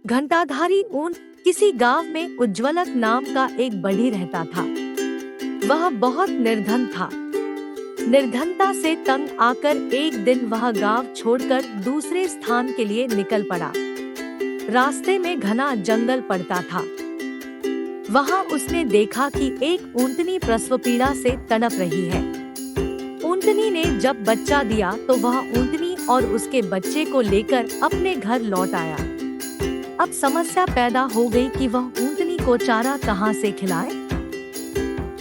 घंटाधारी ऊंट किसी गांव में उज्ज्वलक नाम का एक बढ़ी रहता था। वह बहुत निर्धन था। निर्धनता से तंग आकर एक दिन वह गांव छोड़कर दूसरे स्थान के लिए निकल पड़ा। रास्ते में घना जंगल पड़ता था। वहां उसने देखा कि एक ऊंटनी प्रसव पीड़ा से तड़प रही है। ऊंटनी ने जब बच्चा दिया तो वह ऊंटनी और उसके बच्चे को लेकर अपने घर लौट आया। अब समस्या पैदा हो गई कि वह ऊंटनी को चारा कहां से खिलाए।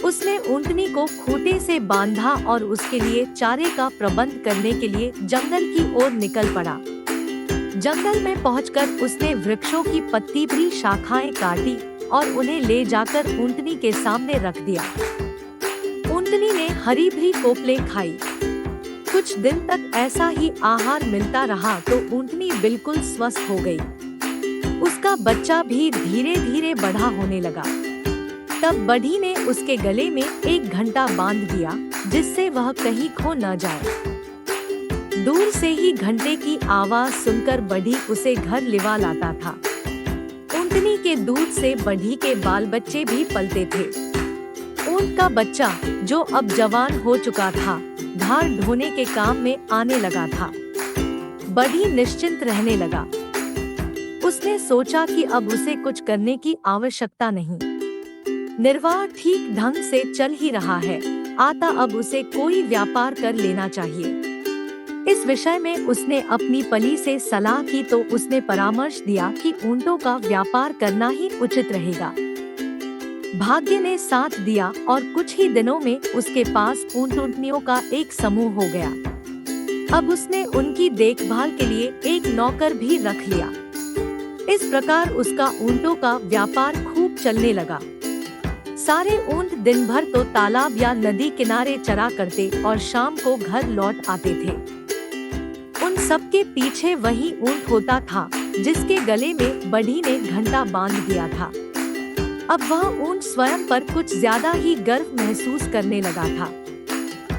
उसने ऊंटनी को खूंटे से बांधा और उसके लिए चारे का प्रबंध करने के लिए जंगल की ओर निकल पड़ा। जंगल में पहुंचकर उसने वृक्षों की पत्ती भरी शाखाएं काटी और उन्हें ले जाकर ऊंटनी के सामने रख दिया। ऊंटनी ने हरी भरी कोपलें खाई। कुछ दिन तक ऐसा ही आहार मिलता रहा तो ऊंटनी बिल्कुल स्वस्थ हो गई। उसका बच्चा भी धीरे धीरे बड़ा होने लगा। तब बढ़ी ने उसके गले में एक घंटा बांध दिया जिससे वह कहीं खो न जाए। दूर से ही घंटे की आवाज सुनकर बढ़ी उसे घर लिवा लाता था। ऊंटनी के दूध से बढ़ी के बाल बच्चे भी पलते थे। ऊंट का बच्चा जो अब जवान हो चुका था, धार ढोने के काम में आने लगा था। बढ़ी निश्चिंत रहने लगा। उसने सोचा कि अब उसे कुछ करने की आवश्यकता नहीं। निर्वाह ठीक ढंग से चल ही रहा है, अब उसे कोई व्यापार कर लेना चाहिए। इस विषय में उसने अपनी पली से सलाह की तो उसने परामर्श दिया कि ऊंटों का व्यापार करना ही उचित रहेगा। भाग्य ने साथ दिया और कुछ ही दिनों में उसके पास ऊंटनियों का एक समूह हो गया। अब उसने उनकी देखभाल के लिए एक नौकर भी रख लिया। इस प्रकार उसका ऊंटों का व्यापार खूब चलने लगा। सारे ऊंट दिन भर तो तालाब या नदी किनारे चरा करते और शाम को घर लौट आते थे। उन सबके पीछे वही ऊंट होता था जिसके गले में बढ़ी ने घंटा बांध दिया था। अब वह ऊंट स्वयं पर कुछ ज्यादा ही गर्व महसूस करने लगा था।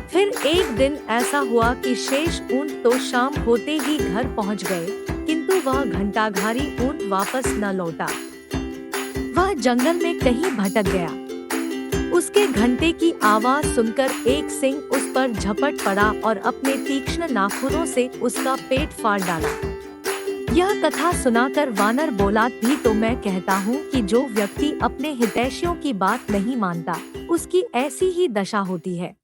फिर एक दिन ऐसा हुआ कि शेष ऊंट तो शाम होते ही घर पहुंच गए, किंतु वह घंटाधारी ऊंट वापस न लौटा। वह जंगल में कहीं भटक गया। उसके घंटे की आवाज सुनकर एक सिंह उस पर झपट पड़ा और अपने तीक्ष्ण नाखूनों से उसका पेट फाड़ डाला। यह कथा सुनाकर वानर बोला, भी तो मैं कहता हूँ कि जो व्यक्ति अपने हितैषियों की बात नहीं मानता, उसकी ऐसी ही दशा होती है।